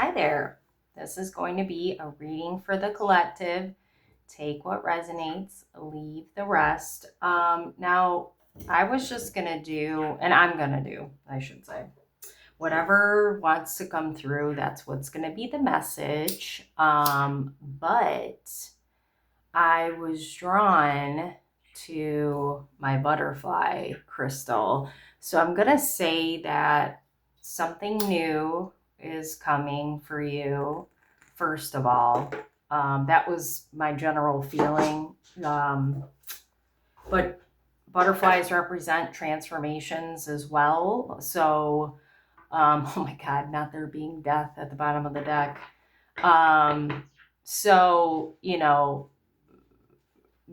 Hi there. This is going to be a reading for the collective. Take what resonates, leave the rest. Now, I was just going to do, and I'm going to do, I should say, whatever wants to come through. That's what's going to be the message. But I was drawn to my butterfly crystal. So I'm going to say that something new is coming for you, first of all. That was my general feeling. But butterflies represent transformations as well. So, oh my God, not there being death at the bottom of the deck. So,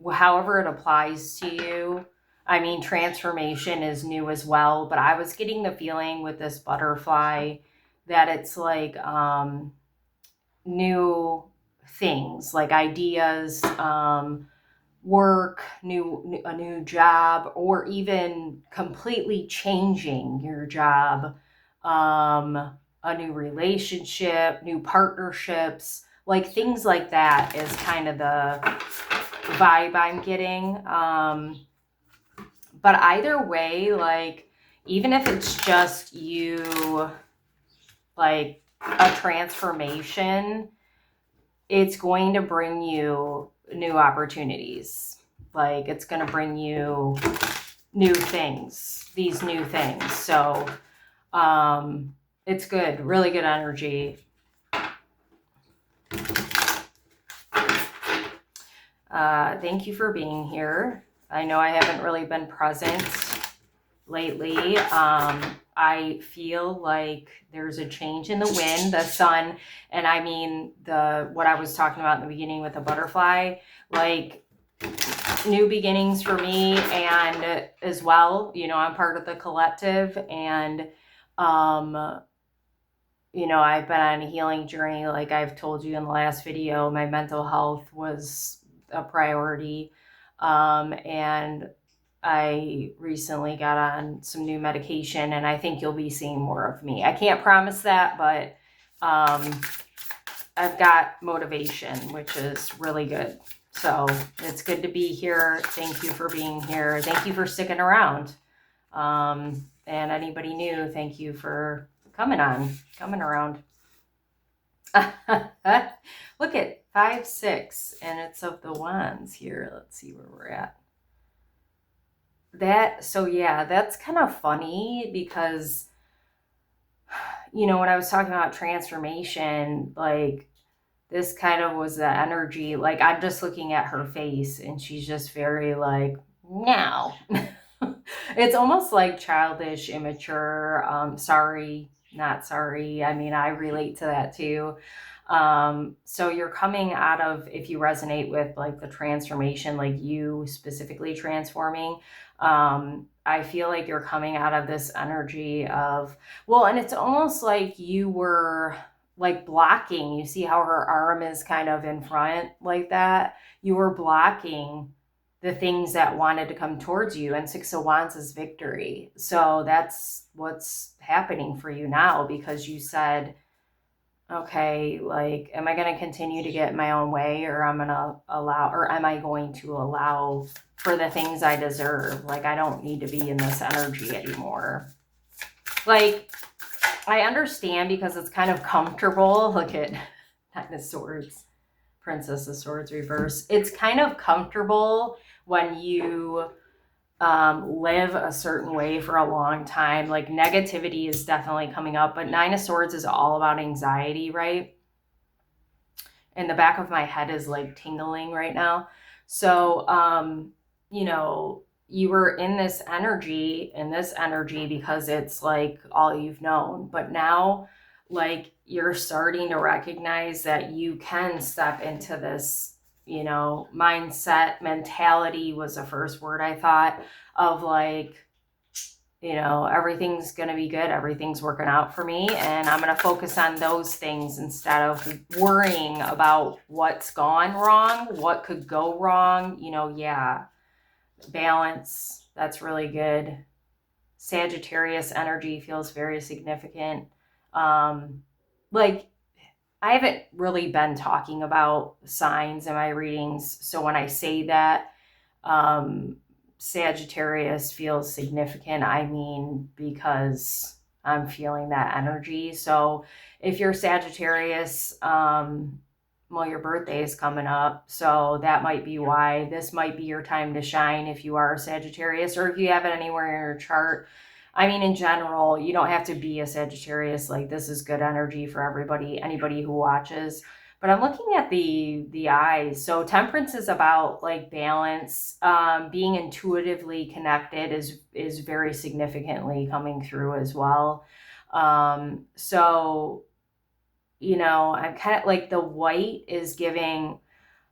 however it applies to you. I mean, transformation is new as well, but I was getting the feeling with this butterfly that it's like new things, like ideas, work, a new job, or even completely changing your job, a new relationship, new partnerships, like things like that is kind of the vibe I'm getting. But either way, like, even if it's just you, like a transformation, it's going to bring you new opportunities. Like, it's going to bring you new things, these new things. So, it's good, really good energy. Thank you for being here. I know I haven't really been present lately. I feel like there's a change in the wind, the sun, and I mean what I was talking about in the beginning with the butterfly, like new beginnings for me, and as well, I'm part of the collective, and I've been on a healing journey. Like I've told you in the last video, my mental health was a priority. And I recently got on some new medication, and I think you'll be seeing more of me. I can't promise that, but I've got motivation, which is really good. So it's good to be here. Thank you for being here. Thank you for sticking around. And anybody new, thank you for coming around. Look at 5, 6, and it's of the wands here. Let's see where we're at. That's kind of funny because, when I was talking about transformation, like this kind of was the energy. Like I'm just looking at her face and she's just very like, no. It's almost like childish, immature, sorry, not sorry. I mean, I relate to that too. So you're coming out of, if you resonate with like the transformation, like you specifically transforming, I feel like you're coming out of this energy of, well, and it's almost like you were like blocking. You see how her arm is kind of in front like that? You were blocking the things that wanted to come towards you, and 6 of Wands is victory. So that's what's happening for you now, because you said, okay, like, am I going to continue to get my own way, or am I going to allow for the things I deserve? Like, I don't need to be in this energy anymore. Like, I understand because it's kind of comfortable. Look at Nine of Swords, Princess of Swords reverse. It's kind of comfortable when you live a certain way for a long time. Like negativity is definitely coming up, but 9 of Swords is all about anxiety, right? And the back of my head is like tingling right now. So, you were in this energy because it's like all you've known. But now, like, you're starting to recognize that you can step into this, mindset, mentality was the first word I thought of, like, everything's going to be good. Everything's working out for me. And I'm going to focus on those things instead of worrying about what's gone wrong, what could go wrong. Balance. That's really good. Sagittarius energy feels very significant. Like I haven't really been talking about signs in my readings. So when I say that, um, Sagittarius feels significant, I mean, because I'm feeling that energy. So if you're Sagittarius, well, your birthday is coming up. So that might be why this might be your time to shine if you are a Sagittarius, or if you have it anywhere in your chart. I mean, in general, you don't have to be a Sagittarius. Like, this is good energy for everybody, anybody who watches. But I'm looking at the eyes. So temperance is about like balance. Being intuitively connected is very significantly coming through as well. So I'm kind of like the white is giving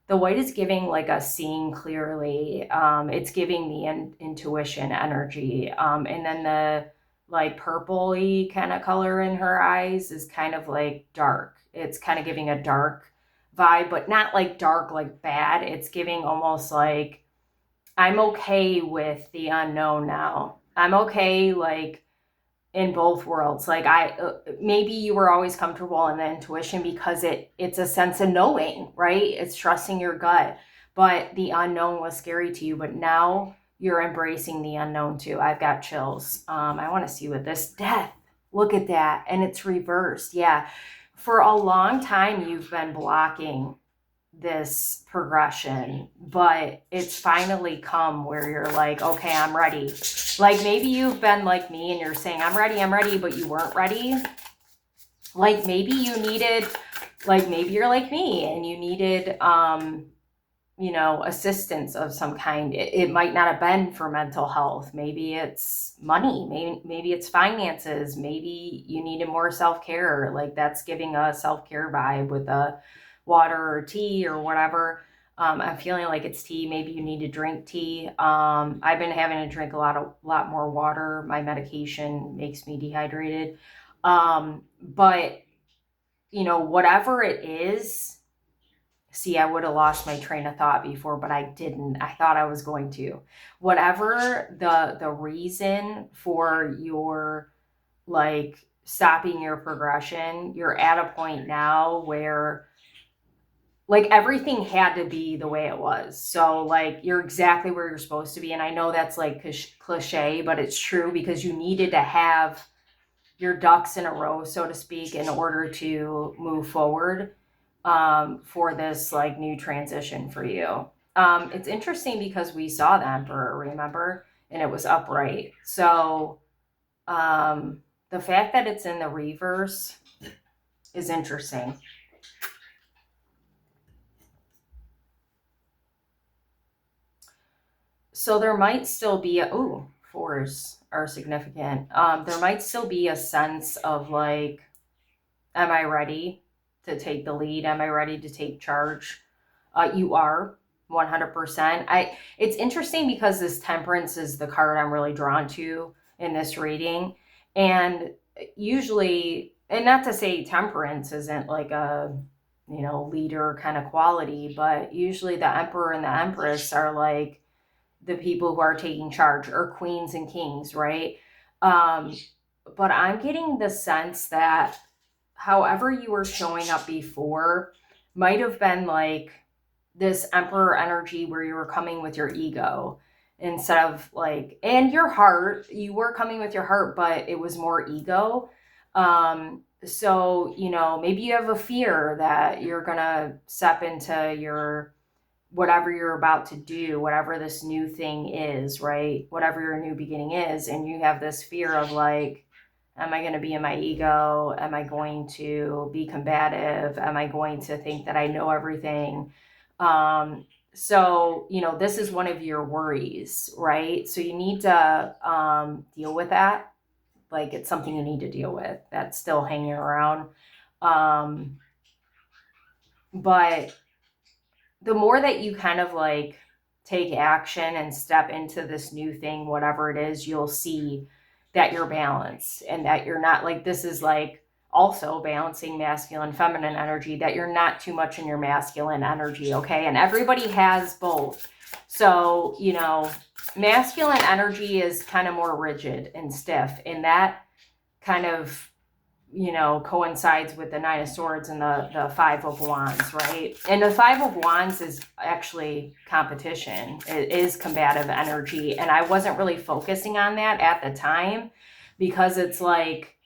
like a seeing clearly. It's giving the intuition energy. And then the like purpley kind of color in her eyes is kind of like dark. It's kind of giving a dark vibe, but not like dark, like bad. It's giving almost like I'm okay with the unknown now. I'm okay, like in both worlds. Like maybe you were always comfortable in the intuition because it's a sense of knowing, right? It's trusting your gut, but the unknown was scary to you. But now you're embracing the unknown too. I've got chills. I want to see what this death. Look at that, and it's reversed. Yeah, for a long time you've been blocking this progression, but it's finally come where you're like, okay, I'm ready. Like maybe you've been like me and you're saying, I'm ready, but you weren't ready. Like maybe you needed, like maybe you're like me and you needed, assistance of some kind. It might not have been for mental health. Maybe it's money. Maybe it's finances. Maybe you needed more self-care. Like that's giving a self-care vibe with a water or tea or whatever. I'm feeling like it's tea. Maybe you need to drink tea. I've been having to drink a lot more water. My medication makes me dehydrated. But whatever it is, see, I would have lost my train of thought before, but I didn't. I thought I was going to. Whatever the reason for your like stopping your progression, you're at a point now where like everything had to be the way it was. So like you're exactly where you're supposed to be. And I know that's like cliche, but it's true because you needed to have your ducks in a row, so to speak, in order to move forward for this like new transition for you. It's interesting because we saw the Emperor, remember? And it was upright. So the fact that it's in the reverse is interesting. So there might still be fours are significant. There might still be a sense of like, am I ready to take the lead? Am I ready to take charge? You are 100%. It's interesting because this temperance is the card I'm really drawn to in this reading. And usually, and not to say temperance isn't like a, leader kind of quality, but usually the emperor and the empress are like the people who are taking charge, or queens and kings, right? Um, but I'm getting the sense that however you were showing up before might have been like this emperor energy where you were coming with your ego instead of like, and your heart, you were coming with your heart, but it was more ego. So maybe you have a fear that you're gonna step into your whatever you're about to do, whatever this new thing is, right? Whatever your new beginning is. And you have this fear of like, am I going to be in my ego? Am I going to be combative? Am I going to think that I know everything? So, this is one of your worries, right? So you need to deal with that. Like it's something you need to deal with that's still hanging around. But the more that you kind of like take action and step into this new thing, whatever it is, you'll see that you're balanced and that you're not like, this is like also balancing masculine, feminine energy, that you're not too much in your masculine energy. Okay. And everybody has both. So, masculine energy is kind of more rigid and stiff, and that kind of coincides with the Nine of Swords and the Five of Wands, right? And the Five of Wands is actually competition. It is combative energy. And I wasn't really focusing on that at the time because it's like,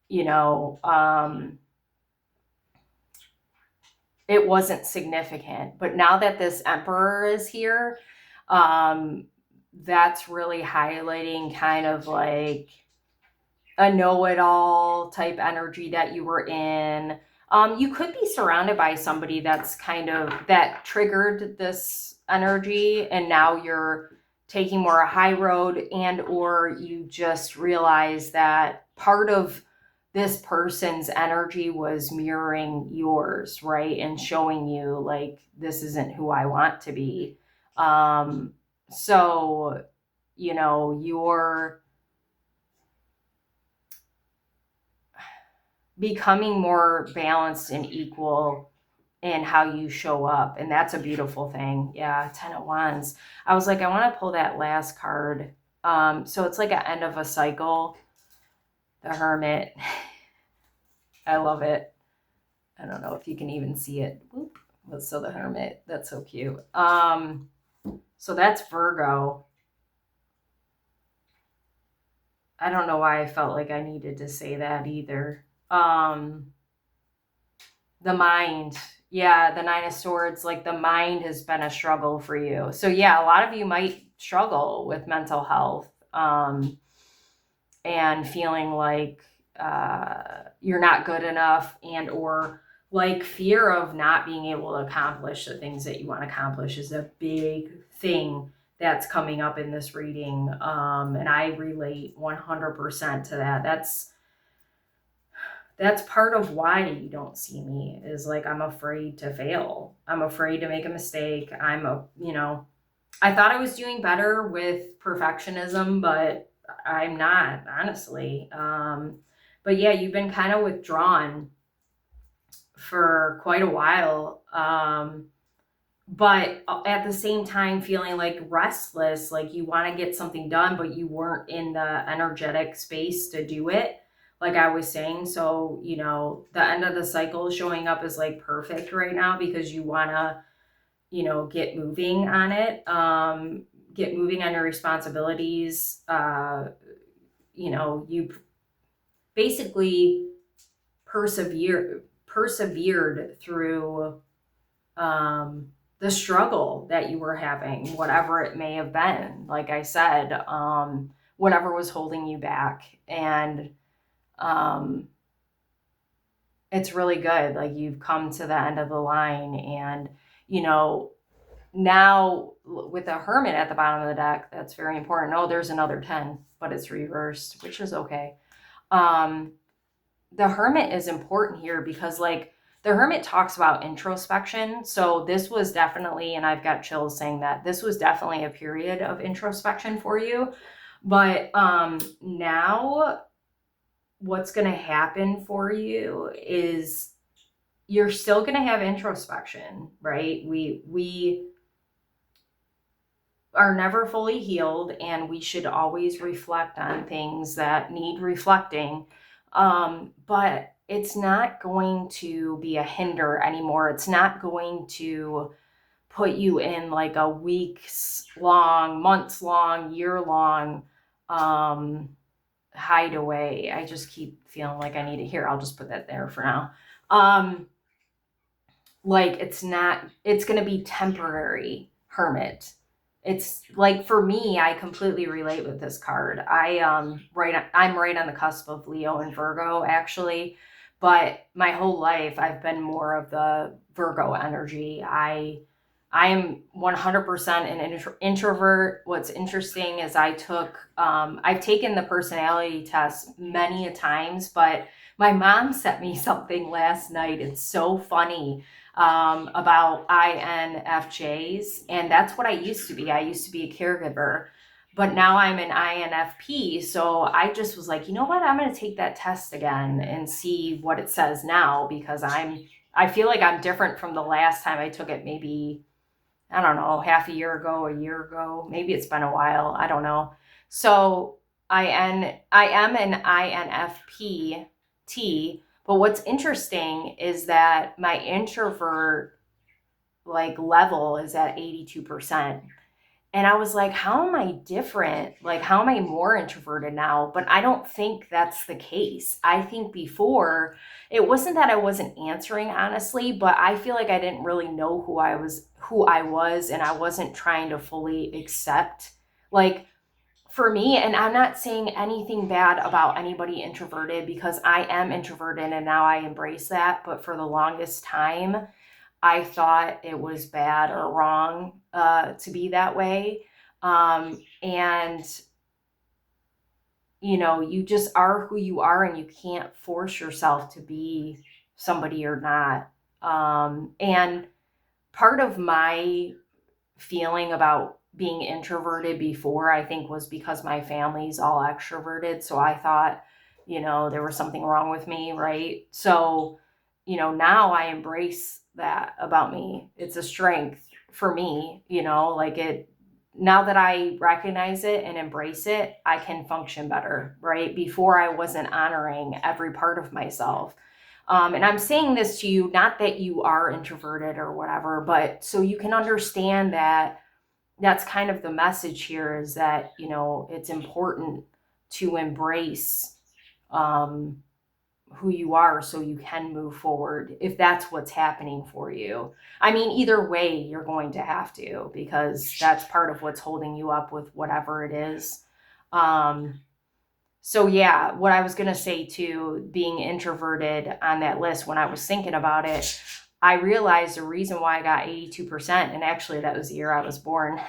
it wasn't significant. But now that this Emperor is here, that's really highlighting kind of like a know-it-all type energy that you were in. You could be surrounded by somebody that triggered this energy, and now you're taking more a high road, and or you just realize that part of this person's energy was mirroring yours, right? And showing you like, this isn't who I want to be. So, you're becoming more balanced and equal in how you show up. And that's a beautiful thing. Yeah, Ten of Wands. I was like, I want to pull that last card. So it's like an end of a cycle. The Hermit. I love it. I don't know if you can even see it. Whoop. So the Hermit. That's so cute. So that's Virgo. I don't know why I felt like I needed to say that either. The mind. Yeah, the Nine of Swords, like the mind has been a struggle for you. So yeah, a lot of you might struggle with mental health, and feeling like you're not good enough, and or like fear of not being able to accomplish the things that you want to accomplish is a big thing that's coming up in this reading. And I relate 100% to that. That's part of why you don't see me, is like, I'm afraid to fail. I'm afraid to make a mistake. I thought I was doing better with perfectionism, but I'm not, honestly. But yeah, you've been kind of withdrawn for quite a while. But at the same time feeling like restless, like you want to get something done, but you weren't in the energetic space to do it, like I was saying. So, the end of the cycle showing up is like perfect right now because you want to, get moving on it, get moving on your responsibilities. You basically persevered through the struggle that you were having, whatever it may have been. Like I said, whatever was holding you back. And it's really good. Like, you've come to the end of the line, and, now with the Hermit at the bottom of the deck, that's very important. Oh, there's another 10, but it's reversed, which is okay. The Hermit is important here because, like, the Hermit talks about introspection. So this was definitely, and I've got chills saying that, this was definitely a period of introspection for you. But now what's going to happen for you is you're still going to have introspection, right? We are never fully healed, and we should always reflect on things that need reflecting. But it's not going to be a hinder anymore. It's not going to put you in like a weeks long, months long, year long hideaway. I just keep feeling like I need it here. I'll just put that there for now. Like, it's going to be temporary, Hermit. It's like, for me, I completely relate with this card. I'm right on the cusp of Leo and Virgo, actually, but my whole life I've been more of the Virgo energy. I am 100% an introvert. What's interesting is I've taken the personality test many a times, but my mom sent me something last night. It's so funny. About INFJs, and that's what I used to be. I used to be a caregiver, but now I'm an INFP. So I just was like, you know what? I'm going to take that test again and see what it says now, because I feel like I'm different from the last time I took it. Maybe, I don't know, half a year ago, maybe it's been a while. I don't know. So I am an INFP. T. But what's interesting is that my introvert like level is at 82%. And I was like, how am I different? Like, how am I more introverted now? But I don't think that's the case. I think before, it wasn't that I wasn't answering honestly, but I feel like I didn't really know who I was, and I wasn't trying to fully accept. Like, for me, and I'm not saying anything bad about anybody introverted, because I am introverted and now I embrace that. But for the longest time, I thought it was bad or wrong to be that way. And, you just are who you are, and you can't force yourself to be somebody you're not. And part of my feeling about being introverted before, I think, was because my family's all extroverted. So I thought, there was something wrong with me, right? So, now I embrace that about me. It's a strength for me, now that I recognize it and embrace it, I can function better, right? Before, I wasn't honoring every part of myself. And I'm saying this to you, not that you are introverted or whatever, but so you can understand that that's kind of the message here, is that, it's important to embrace who you are so you can move forward if that's what's happening for you. I mean, either way, you're going to have to, because that's part of what's holding you up with whatever it is. So yeah, what I was going to say too, being introverted on that list, when I was thinking about it, I realized the reason why I got 82%, and actually that was the year I was born,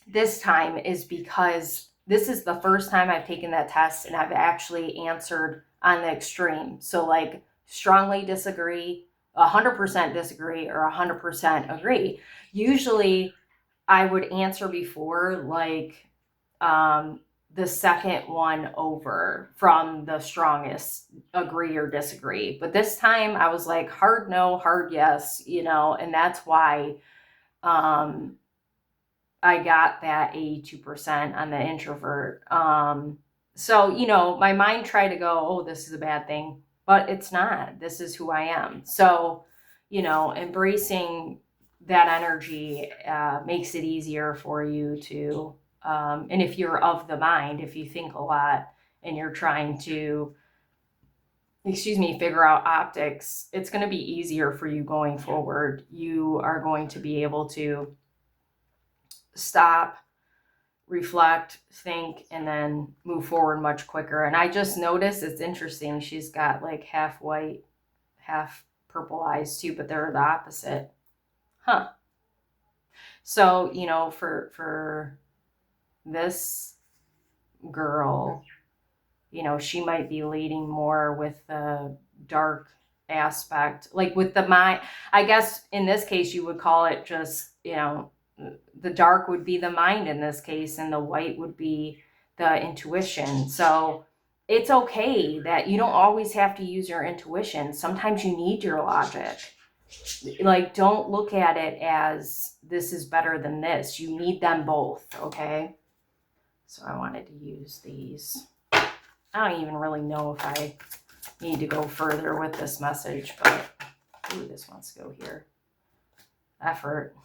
this time, is because this is the first time I've taken that test and I've actually answered on the extreme. So like strongly disagree, 100% disagree, or 100% agree. Usually I would answer before like the second one over from the strongest agree or disagree. But this time I was like hard no, hard yes, and that's why I got that 82% on the introvert. So, my mind tried to go, oh, this is a bad thing, but it's not. This is who I am. So, embracing that energy makes it easier for you to, and if you're of the mind, if you think a lot and you're trying to, figure out optics, it's going to be easier for you going forward. You are going to be able to stop, reflect, think, and then move forward much quicker. And I just noticed, it's interesting, she's got like half white, half purple eyes too, but they're the opposite. Huh. So, for this girl, she might be leading more with the dark aspect, like with the mind. I guess in this case, you would call it just, the dark would be the mind in this case, and the white would be the intuition. So it's okay that you don't always have to use your intuition. Sometimes you need your logic. Like, don't look at it as this is better than this. You need them both, okay? So I wanted to use these. I don't even really know if I need to go further with this message, but ooh, this wants to go here. Effort.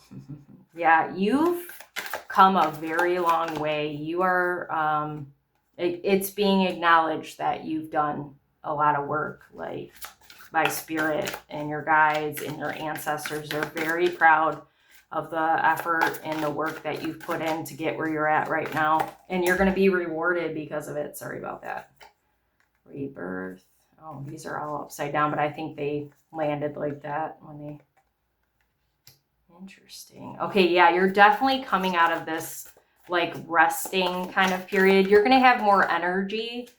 Yeah, you've come a very long way. You are, it's being acknowledged that you've done a lot of work, like by spirit and your guides and your ancestors are very proud of the effort and the work that you've put in to get where you're at right now. And you're going to be rewarded because of it. Sorry about that. Rebirth. Oh, these are all upside down, but I think they landed like that when they... Interesting. Okay, yeah, you're definitely coming out of this like resting kind of period. You're going to have more energy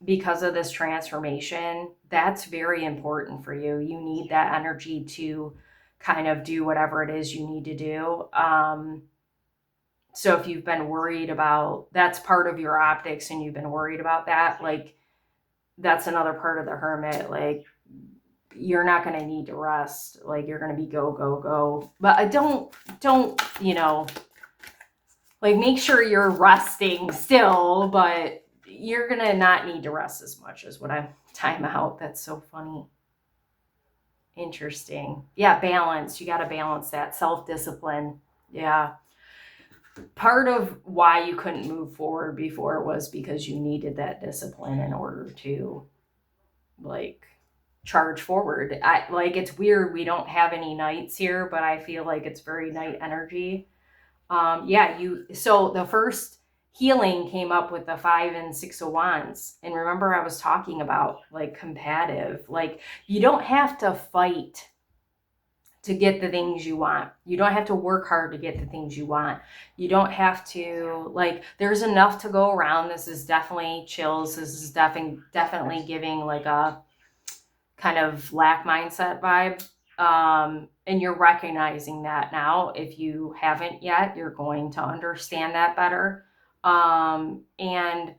because of this transformation. That's very important for you. You need that energy to kind of do whatever it is you need to do. So if you've been worried about, that's part of your optics and you've been worried about that, like that's another part of the hermit. Like, you're not going to need to rest. Like, you're going to be go, go, go. But don't, like, make sure you're resting still, but, you're going to not need to rest as much as what I'm time out. That's so funny. Interesting. Yeah, balance. You got to balance that self-discipline. Yeah. Part of why you couldn't move forward before was because you needed that discipline in order to like charge forward. It's weird we don't have any nights here, but I feel like it's very night energy. So the first healing came up with the 5 and 6 of wands. And remember I was talking about like combative, like you don't have to fight to get the things you want. You don't have to work hard to get the things you want. You don't have to, like, there's enough to go around. This is definitely chills. This is definitely giving like a kind of lack mindset vibe. And you're recognizing that now. If you haven't yet, you're going to understand that better. And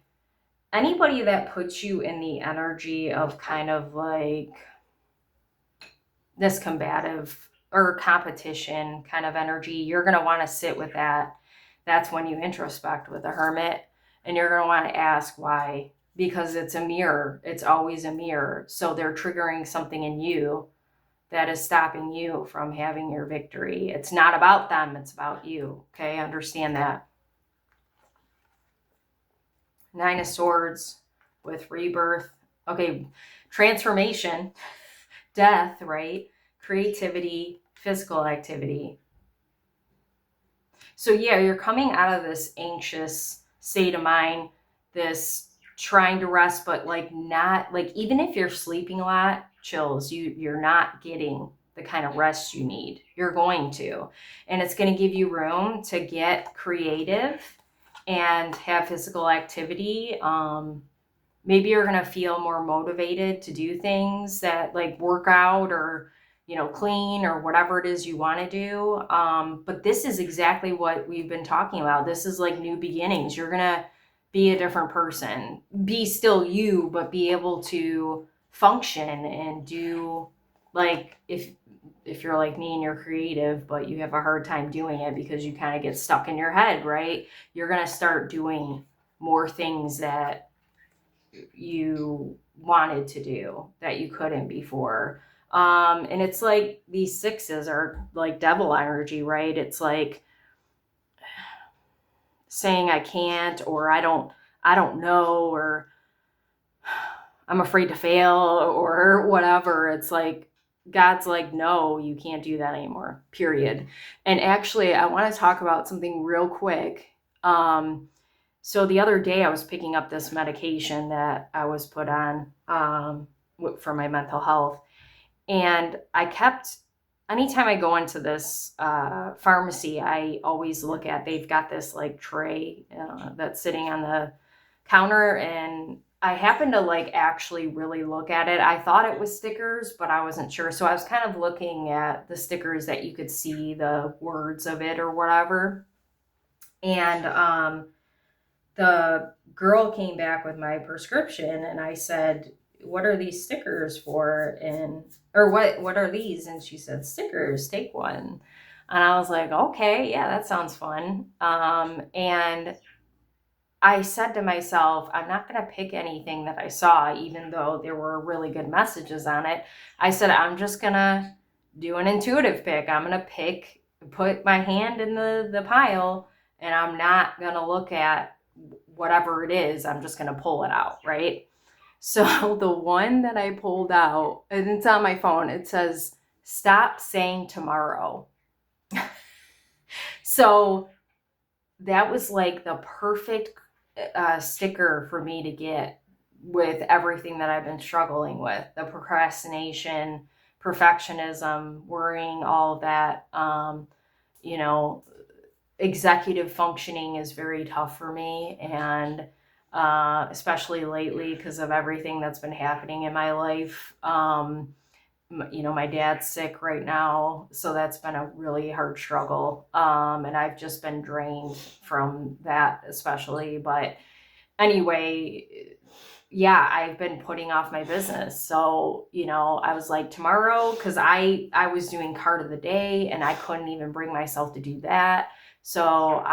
anybody that puts you in the energy of kind of like this combative or competition kind of energy, you're going to want to sit with that. That's when you introspect with the hermit, and you're going to want to ask why, because it's a mirror. It's always a mirror. So they're triggering something in you that is stopping you from having your victory. It's not about them. It's about you. Okay. Understand that. 9 of Swords with rebirth. Okay. Transformation, death, right? Creativity, physical activity. So yeah, you're coming out of this anxious state of mind, this trying to rest, but like not like, even if you're sleeping a lot, chills, you're not getting the kind of rest you need. You're going to, and it's going to give you room to get creative and have physical activity. Maybe you're going to feel more motivated to do things that like work out or, clean or whatever it is you want to do. But this is exactly what we've been talking about. This is like new beginnings. You're going to be a different person, be still you, but be able to function and do, like, if you're like me and you're creative, but you have a hard time doing it because you kind of get stuck in your head, right? You're going to start doing more things that you wanted to do that you couldn't before. And it's like these 6s are like devil energy, right? It's like saying I can't, or I don't know, or I'm afraid to fail, or whatever. It's like God's like, no, you can't do that anymore, period. And actually, I want to talk about something real quick. So the other day I was picking up this medication that I was put on for my mental health. And anytime I go into this pharmacy, I always look at, they've got this like tray that's sitting on the counter, and I happened to like actually really look at it. I thought it was stickers, but I wasn't sure. So I was kind of looking at the stickers that you could see the words of it or whatever. And the girl came back with my prescription, and I said, what are these stickers for? Or what are these? And she said, stickers, take one. And I was like, okay, yeah, that sounds fun. And I said to myself, I'm not going to pick anything that I saw, even though there were really good messages on it. I said, I'm just going to do an intuitive pick. I'm going to put my hand in the pile, and I'm not going to look at whatever it is. I'm just going to pull it out, right? So the one that I pulled out, and it's on my phone, it says, stop saying tomorrow. So that was like the perfect sticker for me to get with everything that I've been struggling with, the procrastination, perfectionism, worrying, all of that. Executive functioning is very tough for me, and especially lately because of everything that's been happening in my life. My dad's sick right now, so that's been a really hard struggle. And I've just been drained from that, especially. But anyway, yeah, I've been putting off my business. So, I was like, tomorrow, because I was doing card of the day, and I couldn't even bring myself to do that. So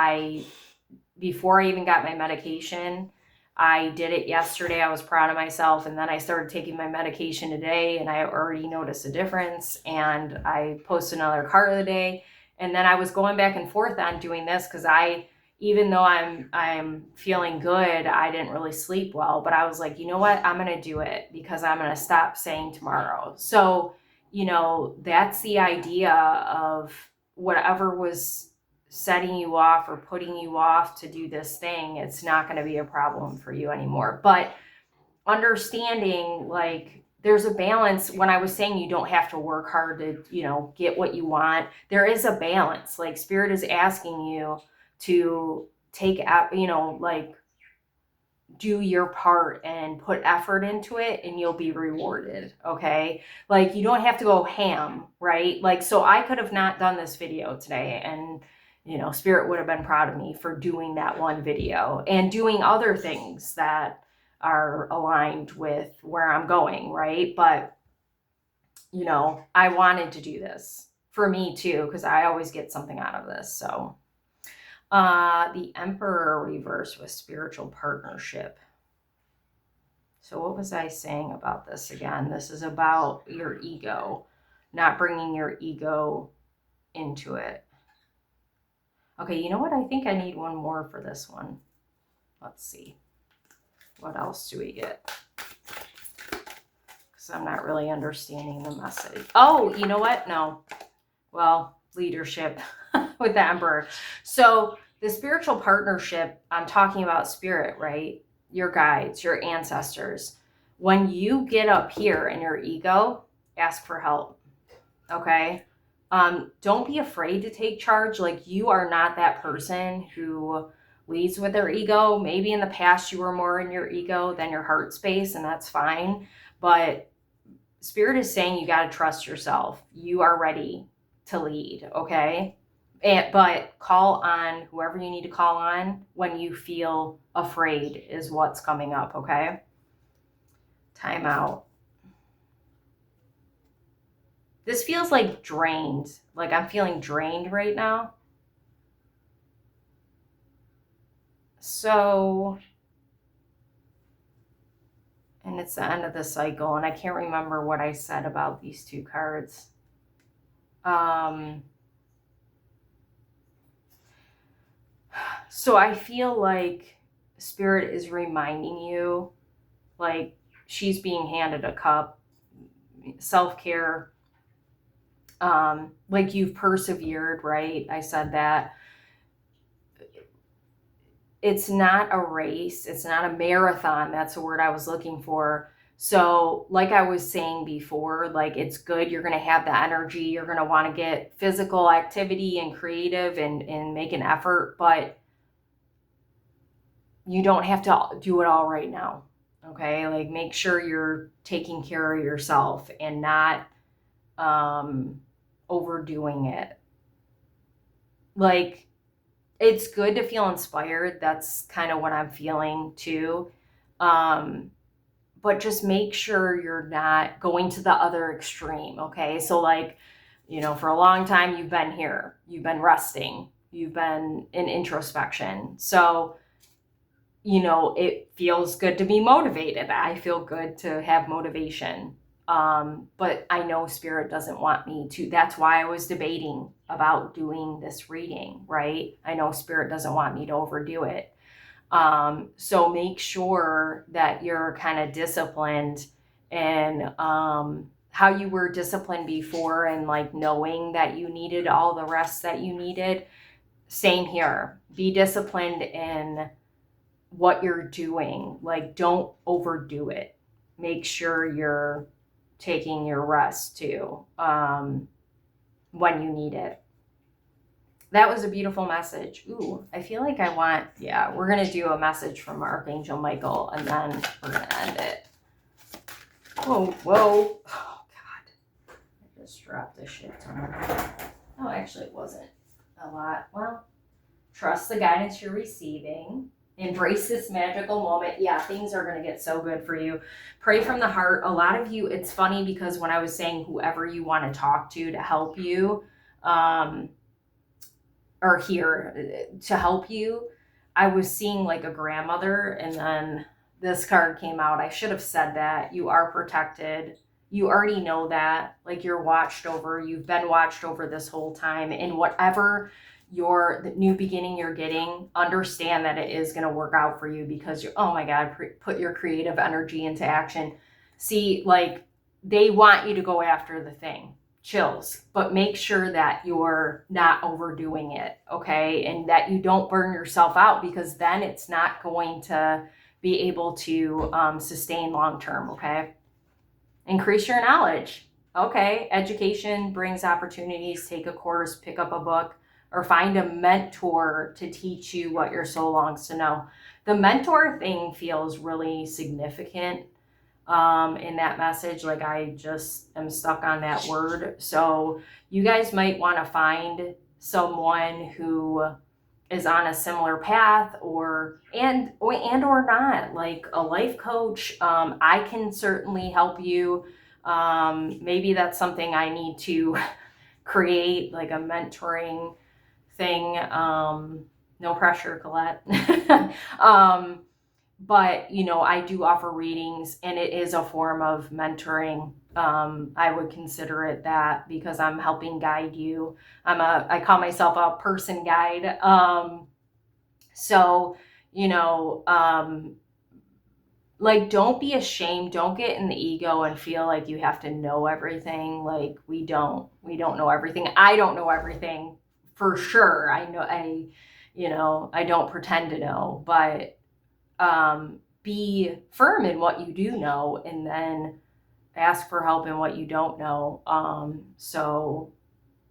before I even got my medication, I did it yesterday. I was proud of myself. And then I started taking my medication today and I already noticed a difference. And I posted another card of the day. And then I was going back and forth on doing this because even though I'm feeling good, I didn't really sleep well. But I was like, you know what? I'm going to do it because I'm going to stop saying tomorrow. So, that's the idea of whatever was setting you off or putting you off to do this thing, it's not going to be a problem for you anymore. But understanding, like, there's a balance. When I was saying you don't have to work hard to, get what you want, there is a balance. Like, Spirit is asking you to take out, like, do your part and put effort into it and you'll be rewarded. Okay. Like, you don't have to go ham, right? Like, so I could have not done this video today and, Spirit would have been proud of me for doing that one video and doing other things that are aligned with where I'm going. Right. But, I wanted to do this for me too, because I always get something out of this. So, the Emperor reverse with spiritual partnership. So what was I saying about this again? This is about your ego, not bringing your ego into it. Okay, you know what? I think I need one more for this one. Let's see. What else do we get? Because I'm not really understanding the message. Oh, you know what? No. Well, leadership with the Emperor. So the spiritual partnership, I'm talking about spirit, right? Your guides, your ancestors. When you get up here in your ego, ask for help. Okay. Don't be afraid to take charge. Like, you are not that person who leads with their ego. Maybe in the past you were more in your ego than your heart space, and that's fine. But Spirit is saying you got to trust yourself. You are ready to lead. Okay. But call on whoever you need to call on when you feel afraid is what's coming up. Okay. Time out. This feels like drained. Like, I'm feeling drained right now. So, and it's the end of the cycle, and I can't remember what I said about these two cards. So I feel like Spirit is reminding you, like, she's being handed a cup, self-care, like, you've persevered, right? I said that. It's not a race. It's not a marathon. That's the word I was looking for. So, like I was saying before, like, it's good. You're going to have the energy. You're going to want to get physical activity and creative and make an effort, but you don't have to do it all right now. Okay. Like, make sure you're taking care of yourself and not overdoing it. Like, it's good to feel inspired. That's kind of what I'm feeling too. But just make sure you're not going to the other extreme. Okay. So, like, for a long time, you've been here, you've been resting, you've been in introspection. So, it feels good to be motivated. I feel good to have motivation. But I know Spirit doesn't want me to. That's why I was debating about doing this reading, right? I know Spirit doesn't want me to overdo it. So make sure that you're kind of disciplined and how you were disciplined before, and like knowing that you needed all the rest that you needed. Same here. Be disciplined in what you're doing. Like, don't overdo it. Make sure you're taking your rest too, when you need it. That was a beautiful message. Ooh, I feel like we're going to do a message from Archangel Michael and then we're going to end it. Whoa. Oh, God. I just dropped a shit ton. Oh, actually, it wasn't a lot. Well, trust the guidance you're receiving. Embrace this magical moment. Yeah, things are going to get so good for you. Pray from the heart. A lot of you, it's funny because when I was saying whoever you want to talk to help you, or here to help you, I was seeing like a grandmother, and then this card came out. I should have said that. You are protected. You already know that. Like, you're watched over. You've been watched over this whole time. And whatever the new beginning you're getting, understand that it is going to work out for you, because you're, oh my God, put your creative energy into action. See, like, they want you to go after the thing. Chills, but make sure that you're not overdoing it, okay? And that you don't burn yourself out, because then it's not going to be able to sustain long term, okay? Increase your knowledge. Okay, education brings opportunities. Take a course, pick up a book, or find a mentor to teach you what your soul longs to know. The mentor thing feels really significant in that message. Like, I just am stuck on that word. So you guys might want to find someone who is on a similar path, or not, like a life coach. I can certainly help you. Maybe that's something I need to create, like a mentoring thing. No pressure, Colette. But I do offer readings, and it is a form of mentoring. I would consider it that, because I'm helping guide you. I call myself a person guide. So, like, don't be ashamed. Don't get in the ego and feel like you have to know everything. Like, we don't know everything. I don't know everything for sure. I don't pretend to know, but be firm in what you do know, and then ask for help in what you don't know. So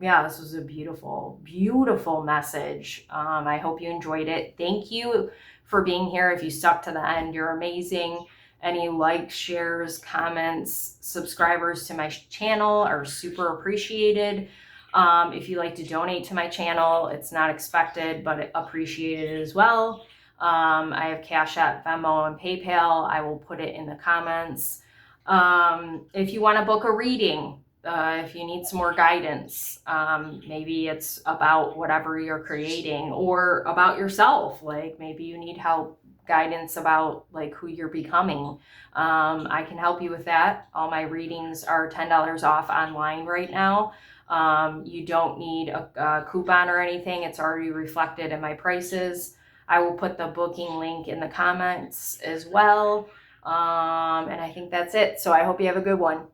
yeah, this was a beautiful, beautiful message. I hope you enjoyed it. Thank you for being here. If you stuck to the end, you're amazing. Any likes, shares, comments, subscribers to my channel are super appreciated. If you like to donate to my channel, it's not expected, but appreciated as well. I have CashApp, Venmo, and PayPal. I will put it in the comments. If you want to book a reading, if you need some more guidance, maybe it's about whatever you're creating, or about yourself. Like, maybe you need guidance about like who you're becoming. I can help you with that. All my readings are $10 off online right now. You don't need a coupon or anything. It's already reflected in my prices. I will put the booking link in the comments as well. And I think that's it. So I hope you have a good one.